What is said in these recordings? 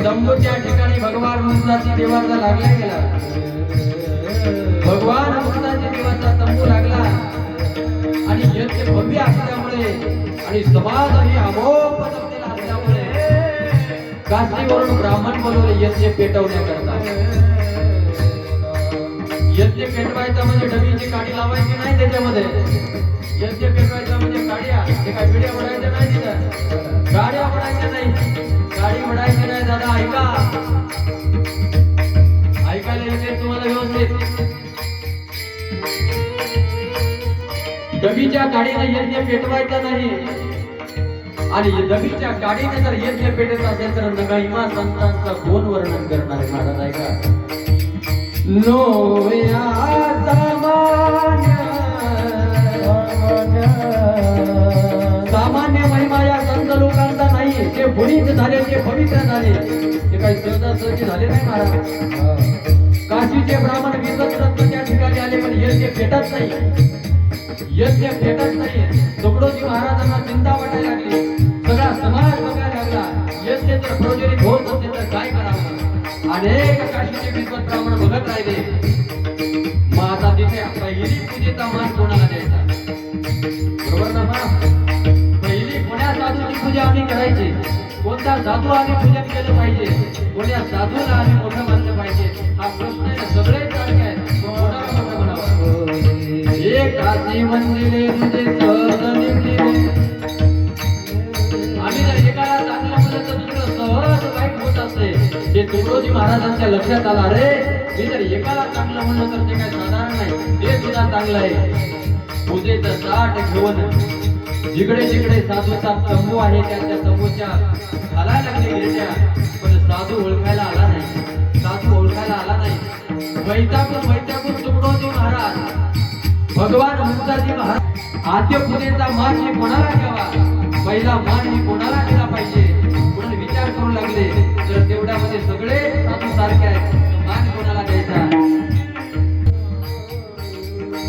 स्तंभच्या ठिकाणी भगवान मुक्ताजी देवाचा लागला गेला. भगवान मुक्ताजी देवाचा तंबू लागला आणि यज्ञ भव्य असल्यामुळे आणि समाज ही अमोघ पद्धतीने असल्यामुळे काशीवरून ब्राह्मण बोलवले यज्ञ पेटवण्याकरता. यज्ञ पेटवायचा म्हणजे डबीची काडी लावायची नाही त्याच्यामध्ये. यज्ञ पेटवायचा म्हणजे काड्या ते काय पिढ्या पडायच्या नाही तिथं. गाड्या पडायच्या नाही, गाडी पडायची नाही. दादा ऐका, ऐकायला येते तुम्हाला व्यवस्थित. डबीच्या गाडीने यज्ञ पेटवायचा नाही आणि डबीच्या गाडीने जर यज्ञ पेटत असेल तर नगाईमा संतांचा गुण वर्णन करणारे महाराज ऐका. नोया सामान्य महिमा या संत लोकांचा नाही. ते पुनीत झाले, ते पवित्र झाले, ते काही सहजासहजी झाले नाही महाराज. काशीचे ब्राह्मण विद्वत रत्न त्या ठिकाणी आले पण यज्ञ पेटत नाही, यज्ञ पेटत नाही. तुकडोजी महाराजांना चिंता वाटायला लागली, सगळा समाज बघायला लागला. यज्ञ जर प्रज्वलित होत होते तर काय करावं. अनेक काशीचे विद्वत ब्राह्मण बघत राहिले. मग आता तिथे पहिली पूजेचा मान कोणाला द्यायचा, बरोबर ना. पहिली कोण्या साधूची पूजा आम्ही करायची, कोणता साधू आम्ही पूजन केलं पाहिजे, कोण्या साधूला आम्ही मोठं मानलं पाहिजे, हा प्रश्न आहे. सगळे सारखे आहेत, कोणाला मोठं म्हणावं. हे काशी मंदिरे तुझे सहज निघले. आम्ही जर एकाला चांगलं म्हणलं तर दुसरं सहज वाईट होत असते. हे तुकडोजी महाराजांच्या लक्षात आला, रे मी जर एकाला चांगलं म्हणलं तर ते काय साधारण नाही, ते सुद्धा चांगलं आहे. पूजेचं ताट घेऊन जिकडे जिकडे साधूचा तंबू आहे त्या तंबूच्या घालायला लागले गिरट्या, पण साधू ओळखायला आला नाही, साधू ओळखायला आला नाही. वैतागून तुकडोजी महाराज, भगवान मुक्ताजी महाराज आद्य पूजेचा मान ही कोणाला द्यावा, पहिला मान ही कोणाला दिला पाहिजे म्हणून विचार करू लागले. तर तेवढ्यामध्ये सगळे साधू सारखे आहेत, मान कोणाला द्यायचा.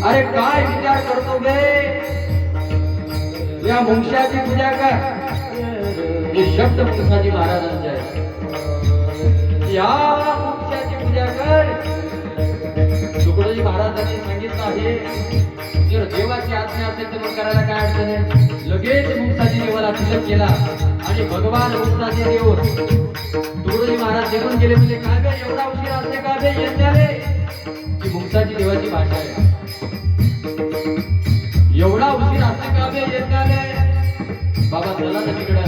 अरे काय विचार करतो गे, या मुंशाची पूजा कर. हे शब्द मुंशाजी महाराजांचे आहेत, या मुंशाची पूजा कर. तुकडोजी महाराजांनी सांगितलं आहे, जर देवाची आज्ञा असेल तर मग करायला काय अडचण आहे. लगेच मुंशाजी देवाला तिलक केला आणि भगवान मुंशाजी देव तुकडोजी महाराज निघून गेले. म्हणजे काय बे एवढा उशीर असते का बे येण्याले. ही मुंशाजी देवाची भाषा आहे. एवढा उशीर असते का बे येण्याले. बाबा चला ना तिकडं.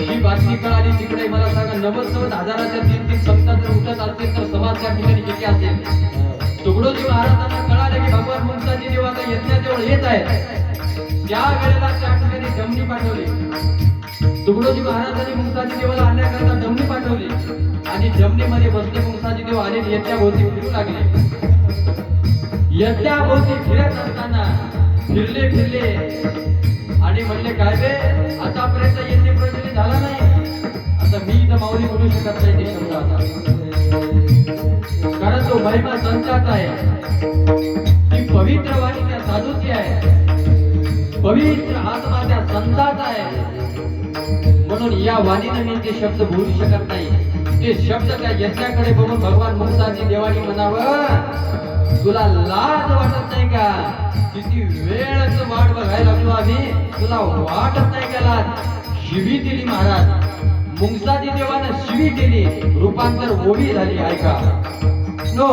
ही बातमी कळाली तिकडे. मला सांगा 90,000च्या 3-3 संत जर उठत असतील तर समाज त्या ठिकाणी किती असेल. तुकडोजी महाराजांना कळाले की भगवान मुंशाजी देव आता यज्ञाजवळ येत आहे. त्या वेळेला त्या ठिकाणी जमनी पाठवली. तुकडोजी महाराजांनी मुंशाजी देवाला आणण्याकरता जमनी पाठवली आणि जमनीमध्ये बसले मुंशाजी देव आले. यज्ञाभोवती फिरू लागले. यज्ञाभोवती फिरत असताना फिरले आणि म्हणले काय बे आतापर्यंत यज्ञ प्रज्वलित झाला नाही. आता मी इथं माऊली बोलू शकत नाही ते शब्द आता, कारण तो महिमा संताचा आहे. ती पवित्र वाणी त्या साधूची आहे, पवित्र आत्मा त्या संताचा आहे. म्हणून या वाणीने मी ते शब्द बोलू शकत नाही. ते शब्द त्या यज्ञाकडे बघून भगवान मुक्ताजी देवानी म्हणावं, तुला लाज वाटत नाही का. किती वेळच वाट बघायला लागलो आम्ही, तुला वाटत नाही का लाज. शिवी दिली महाराज. मुंशाजी देवानं शिवी दिली, रूपांतर ओवी झाली. ऐका. नो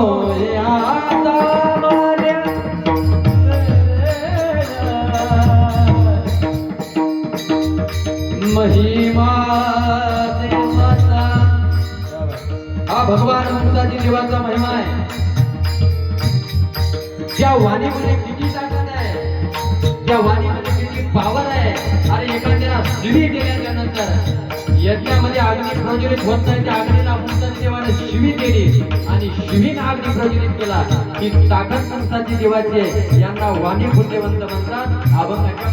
महिमा देवाचा, हा भगवान मुक्ताजी देवाचा महिमा आहे. त्या वाणीमध्ये किती ताकद आहे, त्या वाणीमध्ये किती पावर आहे. अरे एखाद्याला शिवी केल्याच्या नंतर यज्ञामध्ये अग्नी प्रज्वलित होत नाही, त्या अग्नीला मुक्ताजी देवाने शिवी केली आणि शिवीने अग्नी प्रज्वलित केला. ही ताकद मुक्ताजी देवाची आहे. यांना वाणी बुद्धिवंत म्हणतात. अभंगाच्या